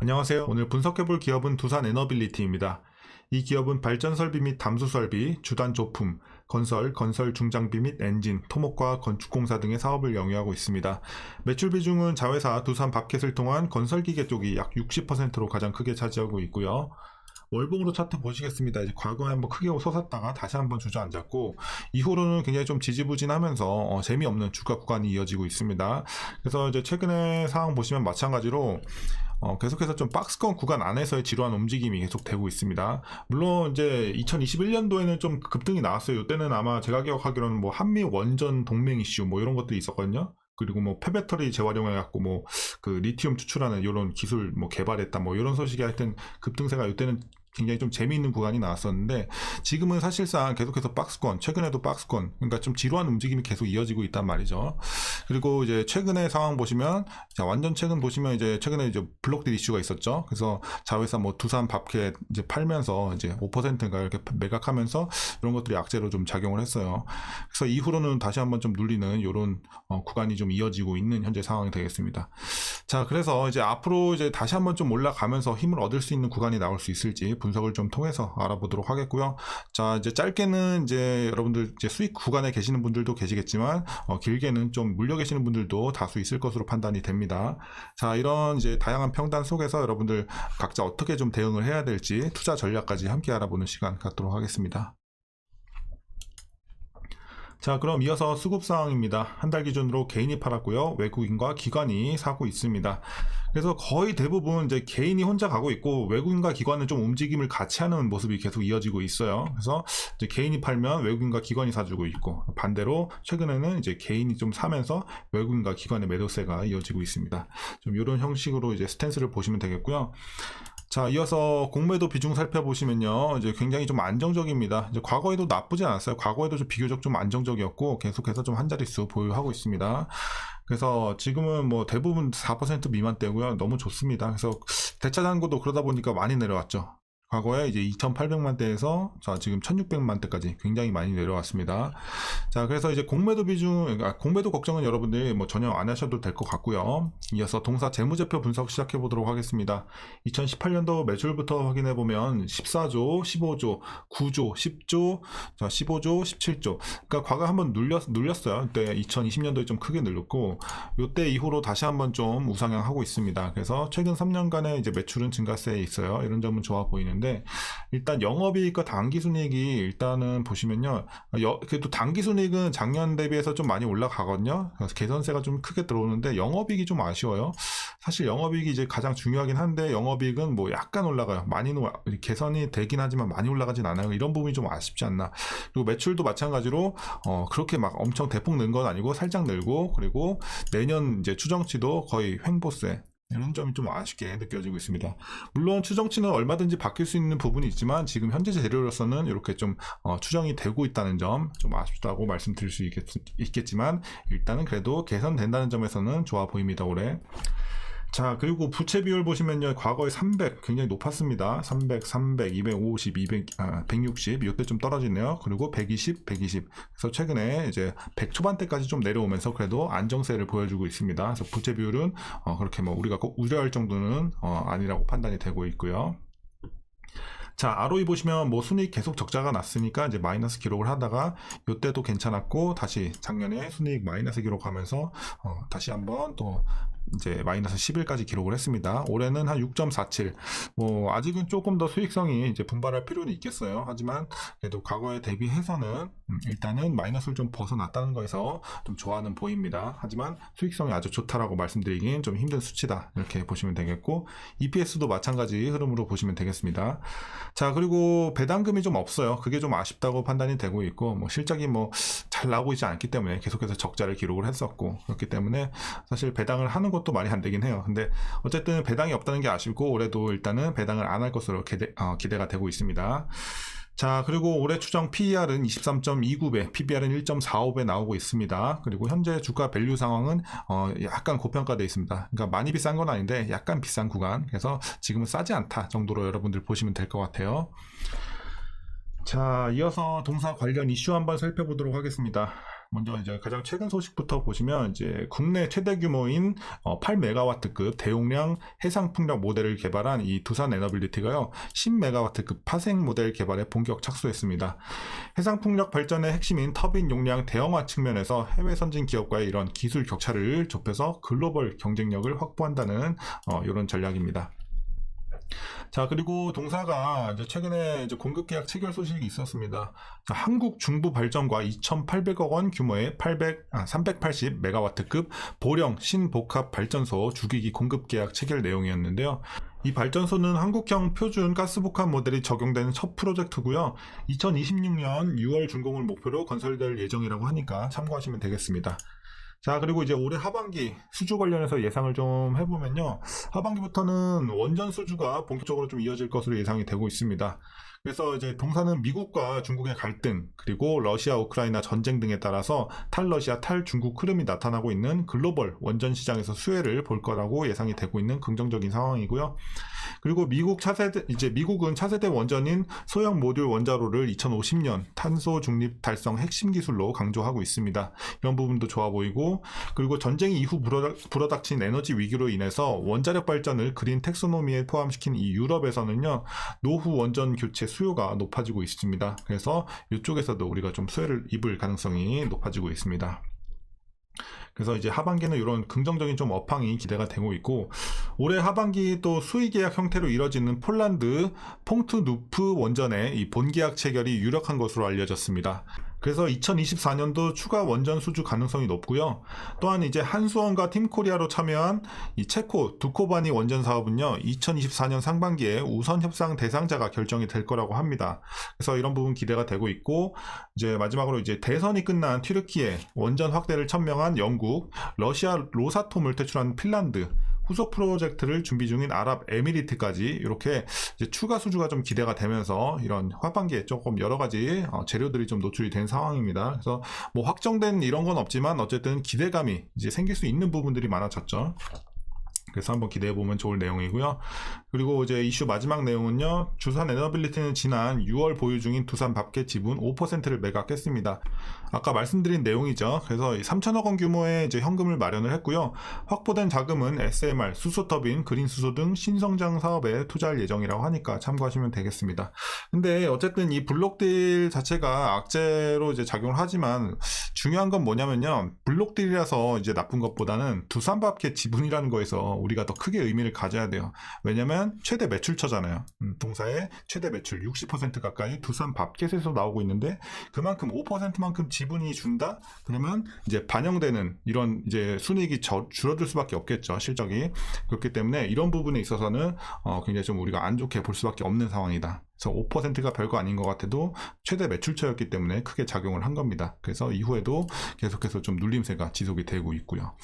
안녕하세요. 오늘 분석해볼 기업은 두산에너빌리티입니다. 이 기업은 발전설비 및 담수설비, 주단 조품, 건설 중장비 및 엔진, 토목과 건축공사 등의 사업을 영위하고 있습니다. 매출 비중은 자회사 두산 밥켓을 통한 건설기계 쪽이 약 60%로 가장 크게 차지하고 있고요. 월봉으로 차트 보시겠습니다. 이제 과거에 한번 크게 솟았다가 다시 한번 주저앉았고 이후로는 굉장히 좀 지지부진하면서 재미없는 주가 구간이 이어지고 있습니다. 그래서 이제 최근에 상황 보시면 마찬가지로 계속해서 좀 박스권 구간 안에서의 지루한 움직임이 계속되고 있습니다. 물론 이제 2021년도에는 좀 급등이 나왔어요. 이때는 아마 제가 기억하기로는 뭐 한미 원전 동맹 이슈 뭐 이런 것들이 있었거든요. 그리고 뭐 폐배터리 재활용해갖고 뭐 그 리튬 추출하는 이런 기술 뭐 개발했다 뭐 이런 소식이 하여튼 급등세가 이때는 굉장히 좀 재미있는 구간이 나왔었는데 지금은 사실상 계속해서 박스권, 최근에도 박스권, 그러니까 좀 지루한 움직임이 계속 이어지고 있단 말이죠. 그리고 이제 최근의 상황 보시면, 자, 완전 최근 보시면 이제 최근에 이제 블록딜 이슈가 있었죠. 그래서 자회사 뭐 두산 밥켓 이제 팔면서 이제 5%인가 이렇게 매각하면서 이런 것들이 악재로 좀 작용을 했어요. 그래서 이후로는 다시 한번 좀 눌리는 이런 구간이 좀 이어지고 있는 현재 상황이 되겠습니다. 자, 그래서 이제 앞으로 이제 다시 한번 좀 올라가면서 힘을 얻을 수 있는 구간이 나올 수 있을지 분석을 좀 통해서 알아보도록 하겠고요. 자, 이제 짧게는 이제 여러분들 이제 수익 구간에 계시는 분들도 계시겠지만 길게는 좀 물려 계시는 분들도 다수 있을 것으로 판단이 됩니다. 자, 이런 이제 다양한 평단 속에서 여러분들 각자 어떻게 좀 대응을 해야 될지 투자 전략까지 함께 알아보는 시간 갖도록 하겠습니다. 자, 그럼 이어서 수급 상황입니다. 한 달 기준으로 개인이 팔았고요. 외국인과 기관이 사고 있습니다. 그래서 거의 대부분 이제 개인이 혼자 가고 있고 외국인과 기관은 좀 움직임을 같이 하는 모습이 계속 이어지고 있어요. 그래서 이제 개인이 팔면 외국인과 기관이 사주고 있고 반대로 최근에는 이제 개인이 좀 사면서 외국인과 기관의 매도세가 이어지고 있습니다. 좀 이런 형식으로 이제 스탠스를 보시면 되겠고요. 자, 이어서 공매도 비중 살펴보시면요. 이제 굉장히 좀 안정적입니다. 이제 과거에도 나쁘지 않았어요. 과거에도 좀 비교적 좀 안정적이었고 계속해서 좀 한 자릿수 보유하고 있습니다. 그래서 지금은 뭐 대부분 4% 미만대고요. 너무 좋습니다. 그래서 대차 잔고도 그러다 보니까 많이 내려왔죠. 과거에 이제 2,800만대에서 자, 지금 1,600만대까지 굉장히 많이 내려왔습니다. 자, 그래서 이제 공매도 비중, 그러니까 공매도 걱정은 여러분들이 뭐 전혀 안 하셔도 될 것 같고요. 이어서 동사 재무제표 분석 시작해 보도록 하겠습니다. 2018년도 매출부터 확인해 보면 14조, 15조, 9조, 10조, 자, 15조, 17조. 그러니까 과거 한번 눌렸어요. 그때 2020년도에 좀 크게 늘렸고, 요때 이후로 다시 한번 좀 우상향하고 있습니다. 그래서 최근 3년간의 이제 매출은 증가세에 있어요. 이런 점은 좋아 보이는데. 일단 영업이익과 당기순이익이 일단은 보시면요, 그래도 당기순이익은 작년 대비해서 좀 많이 올라가거든요. 그래서 개선세가 좀 크게 들어오는데 영업이익이 좀 아쉬워요. 사실 영업이익이 이제 가장 중요하긴 한데 영업이익은 뭐 약간 올라가요. 많이는 개선이 되긴 하지만 많이 올라가진 않아요. 이런 부분이 좀 아쉽지 않나. 그리고 매출도 마찬가지로 그렇게 막 엄청 대폭 는 건 아니고 살짝 늘고, 그리고 내년 이제 추정치도 거의 횡보세, 이런 점이 좀 아쉽게 느껴지고 있습니다. 물론 추정치는 얼마든지 바뀔 수 있는 부분이 있지만 지금 현재 재료로서는 이렇게 좀 추정이 되고 있다는 점 좀 아쉽다고 말씀드릴 수 있겠지만 일단은 그래도 개선된다는 점에서는 좋아 보입니다. 올해. 자, 그리고 부채 비율 보시면요, 과거에 300 굉장히 높았습니다. 300, 250, 160 이때 좀 떨어지네요. 그리고 120. 그래서 최근에 이제 100 초반대까지 좀 내려오면서 그래도 안정세를 보여주고 있습니다. 그래서 부채 비율은 그렇게 뭐 우리가 꼭 우려할 정도는 아니라고 판단이 되고 있고요. 자, ROE 보시면 뭐 순이익 계속 적자가 났으니까 이제 마이너스 기록을 하다가 이때도 괜찮았고 다시 작년에 순이익 마이너스 기록하면서 다시 한번 또 이제 마이너스 11까지 기록을 했습니다. 올해는 한 6.47. 뭐 아직은 조금 더 수익성이 이제 분발할 필요는 있겠어요. 하지만 그래도 과거에 대비해서는 일단은 마이너스를 좀 벗어났다는 거에서 좀 좋아는 보입니다. 하지만 수익성이 아주 좋다라고 말씀드리긴 좀 힘든 수치다, 이렇게 보시면 되겠고 EPS도 마찬가지 흐름으로 보시면 되겠습니다. 자, 그리고 배당금이 좀 없어요. 그게 좀 아쉽다고 판단이 되고 있고, 뭐 실적이 뭐 잘 나오고 있지 않기 때문에 계속해서 적자를 기록을 했었고, 그렇기 때문에 사실 배당을 하는 것도 말이 안 되긴 해요. 근데 어쨌든 배당이 없다는 게 아쉽고 올해도 일단은 배당을 안 할 것으로 기대가 되고 있습니다. 자, 그리고 올해 추정 PER은 23.29배, PBR은 1.45배 나오고 있습니다. 그리고 현재 주가 밸류 상황은 약간 고평가되어 있습니다. 그러니까 많이 비싼 건 아닌데 약간 비싼 구간, 그래서 지금은 싸지 않다 정도로 여러분들 보시면 될 것 같아요. 자, 이어서 동사 관련 이슈 한번 살펴보도록 하겠습니다. 먼저 이제 가장 최근 소식부터 보시면 이제 국내 최대 규모인 8메가와트급 대용량 해상 풍력 모델을 개발한 이 두산 에너빌리티가요 10메가와트급 파생 모델 개발에 본격 착수했습니다. 해상 풍력 발전의 핵심인 터빈 용량 대형화 측면에서 해외 선진 기업과의 이런 기술 격차를 좁혀서 글로벌 경쟁력을 확보한다는 이런 전략입니다. 자, 그리고 동사가 이제 최근에 이제 공급 계약 체결 소식이 있었습니다. 자, 한국 중부 발전과 2,800억 원 규모의 380메가와트급 보령 신복합 발전소 주기기 공급 계약 체결 내용이었는데요. 이 발전소는 한국형 표준 가스복합 모델이 적용되는 첫 프로젝트고요. 2026년 6월 준공을 목표로 건설될 예정이라고 하니까 참고하시면 되겠습니다. 자, 그리고 이제 올해 하반기 수주 관련해서 예상을 좀 해보면요. 하반기부터는 원전 수주가 본격적으로 좀 이어질 것으로 예상이 되고 있습니다. 그래서 이제 동사는 미국과 중국의 갈등, 그리고 러시아, 우크라이나 전쟁 등에 따라서 탈러시아, 탈중국 흐름이 나타나고 있는 글로벌 원전 시장에서 수혜를 볼 거라고 예상이 되고 있는 긍정적인 상황이고요. 그리고 미국은 차세대 원전인 소형 모듈 원자로를 2050년 탄소 중립 달성 핵심 기술로 강조하고 있습니다. 이런 부분도 좋아 보이고, 그리고 전쟁 이후 불어닥친 에너지 위기로 인해서 원자력 발전을 그린 텍소노미에 포함시킨 이 유럽에서는요, 노후 원전 교체 수요가 높아지고 있습니다. 그래서 이쪽에서도 우리가 좀 수혜를 입을 가능성이 높아지고 있습니다. 그래서 이제 하반기는 이런 긍정적인 좀 업황이 기대가 되고 있고, 올해 하반기 또 수의 계약 형태로 이뤄지는 폴란드 퐁트누프 원전의 이 본계약 체결이 유력한 것으로 알려졌습니다. 그래서 2024년도 추가 원전 수주 가능성이 높고요. 또한 이제 한수원과 팀코리아로 참여한 이 체코 두코바니 원전 사업은요, 2024년 상반기에 우선 협상 대상자가 결정이 될 거라고 합니다. 그래서 이런 부분 기대가 되고 있고, 이제 마지막으로 이제 대선이 끝난 튀르키예 원전 확대를 천명한 영국, 러시아 로사톰을 퇴출한 핀란드, 후속 프로젝트를 준비 중인 아랍에미리트까지 이렇게 이제 추가 수주가 좀 기대가 되면서 이런 하반기에 조금 여러 가지 재료들이 좀 노출이 된 상황입니다. 그래서 뭐 확정된 이런 건 없지만 어쨌든 기대감이 이제 생길 수 있는 부분들이 많아졌죠. 그래서 한번 기대해보면 좋을 내용이고요. 그리고 이제 이슈 마지막 내용은요. 두산 에너빌리티는 지난 6월 보유 중인 두산 밥켓 지분 5%를 매각했습니다. 아까 말씀드린 내용이죠. 그래서 3천억 원 규모의 이제 현금을 마련을 했고요. 확보된 자금은 SMR, 수소터빈, 그린수소 등 신성장 사업에 투자할 예정이라고 하니까 참고하시면 되겠습니다. 근데 어쨌든 이 블록딜 자체가 악재로 이제 작용을 하지만 중요한 건 뭐냐면요. 블록딜이라서 이제 나쁜 것보다는 두산 밥켓 지분이라는 거에서 우리가 더 크게 의미를 가져야 돼요. 왜냐면 최대 매출처잖아요. 동사의 최대 매출 60% 가까이 두산 밥켓에서 나오고 있는데 그만큼 5%만큼 지분이 준다? 그러면 이제 반영되는 이런 이제 순이익이 줄어들 수밖에 없겠죠. 실적이. 그렇기 때문에 이런 부분에 있어서는 굉장히 좀 우리가 안 좋게 볼 수밖에 없는 상황이다. 그래서 5%가 별거 아닌 것 같아도 최대 매출처였기 때문에 크게 작용을 한 겁니다. 그래서 이후에도 계속해서 좀 눌림세가 지속이 되고 있고요.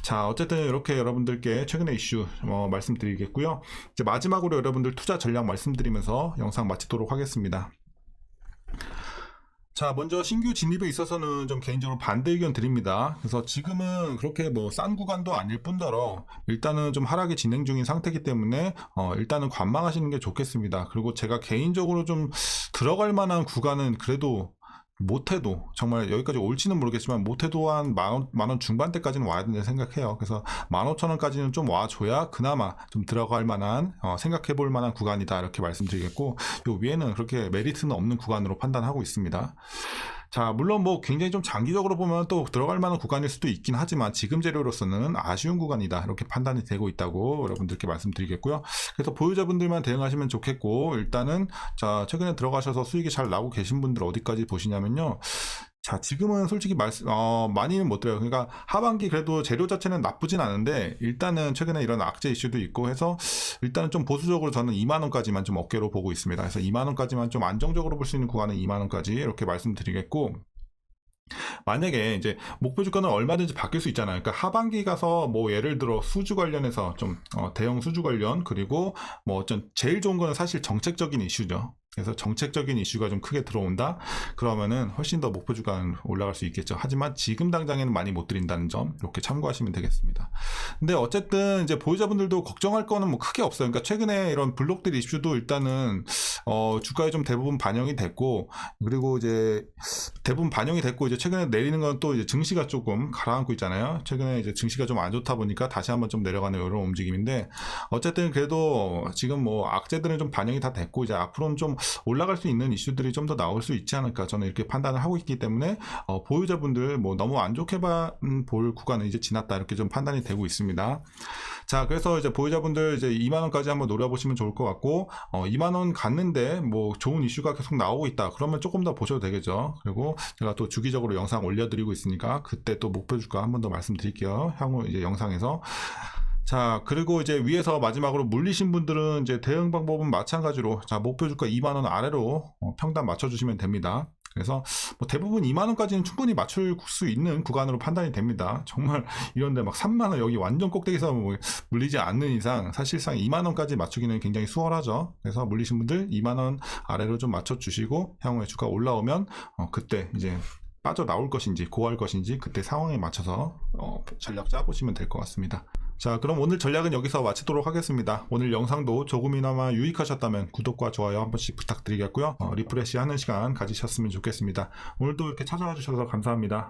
자, 어쨌든 이렇게 여러분들께 최근의 이슈 말씀드리겠고요. 이제 마지막으로 여러분들 투자 전략 말씀드리면서 영상 마치도록 하겠습니다. 자, 먼저 신규 진입에 있어서는 좀 개인적으로 반대 의견 드립니다. 그래서 지금은 그렇게 뭐 싼 구간도 아닐 뿐더러 일단은 좀 하락이 진행 중인 상태이기 때문에 일단은 관망하시는 게 좋겠습니다. 그리고 제가 개인적으로 좀 들어갈 만한 구간은 그래도 못해도 정말 여기까지 올지는 모르겠지만 못해도 한 만원 중반대까지는 와야 된다고 생각해요. 그래서 15,000원까지는 좀 와줘야 그나마 좀 들어갈 만한 생각해볼 만한 구간이다 이렇게 말씀드리겠고, 요 위에는 그렇게 메리트는 없는 구간으로 판단하고 있습니다. 자, 물론 뭐 굉장히 좀 장기적으로 보면 또 들어갈 만한 구간일 수도 있긴 하지만 지금 재료로서는 아쉬운 구간이다 이렇게 판단이 되고 있다고 여러분들께 말씀드리겠고요. 그래서 보유자분들만 대응하시면 좋겠고, 일단은 자, 최근에 들어가셔서 수익이 잘 나고 계신 분들 어디까지 보시냐면요. 자, 지금은 솔직히 많이는 못 드려요. 그러니까 하반기 그래도 재료 자체는 나쁘진 않은데 일단은 최근에 이런 악재 이슈도 있고 해서 일단은 좀 보수적으로 저는 2만원까지만 좀 어깨로 보고 있습니다. 그래서 2만원까지만 좀 안정적으로 볼 수 있는 구간은 2만원까지 이렇게 말씀드리겠고, 만약에 이제 목표 주가는 얼마든지 바뀔 수 있잖아요. 그러니까 하반기 가서 뭐 예를 들어 수주 관련해서 좀 대형 수주 관련, 그리고 뭐 어쩐 제일 좋은 거는 사실 정책적인 이슈죠. 그래서 정책적인 이슈가 좀 크게 들어온다? 그러면은 훨씬 더 목표 주가는 올라갈 수 있겠죠. 하지만 지금 당장에는 많이 못 드린다는 점 이렇게 참고하시면 되겠습니다. 근데 어쨌든 이제 보유자분들도 걱정할 거는 뭐 크게 없어요. 그러니까 최근에 이런 블록들 이슈도 일단은 주가에 좀 대부분 반영이 됐고, 그리고 이제 대부분 반영이 됐고, 이제 최근에 내리는 건 또 이제 증시가 조금 가라앉고 있잖아요. 최근에 이제 증시가 좀 안 좋다 보니까 다시 한번 좀 내려가는 이런 움직임인데, 어쨌든 그래도 지금 뭐 악재들은 좀 반영이 다 됐고, 이제 앞으로는 좀 올라갈 수 있는 이슈들이 좀 더 나올 수 있지 않을까, 저는 이렇게 판단을 하고 있기 때문에 보유자분들 뭐 너무 안 좋게 볼 구간은 이제 지났다, 이렇게 좀 판단이 되고 있습니다. 자, 그래서 이제 보유자분들 이제 2만원까지 한번 노려보시면 좋을 것 같고, 2만원 갔는데 뭐 좋은 이슈가 계속 나오고 있다, 그러면 조금 더 보셔도 되겠죠. 그리고 제가 또 주기적으로 영상 올려드리고 있으니까 그때 또 목표 주가 한 번 더 말씀드릴게요, 향후 이제 영상에서. 자, 그리고 이제 위에서 마지막으로 물리신 분들은 이제 대응 방법은 마찬가지로, 자, 목표 주가 2만원 아래로 평단 맞춰주시면 됩니다. 그래서 뭐 대부분 2만원까지는 충분히 맞출 수 있는 구간으로 판단이 됩니다. 정말 이런데 막 3만원 여기 완전 꼭대기에서 뭐 물리지 않는 이상 사실상 2만원까지 맞추기는 굉장히 수월하죠. 그래서 물리신 분들 2만원 아래로 좀 맞춰주시고, 향후에 주가 올라오면 그때 이제 빠져나올 것인지 고할 것인지 그때 상황에 맞춰서 전략 짜보시면 될 것 같습니다. 자, 그럼 오늘 전략은 여기서 마치도록 하겠습니다. 오늘 영상도 조금이나마 유익하셨다면 구독과 좋아요 한 번씩 부탁드리겠고요. 리프레시 하는 시간 가지셨으면 좋겠습니다. 오늘도 이렇게 찾아와 주셔서 감사합니다.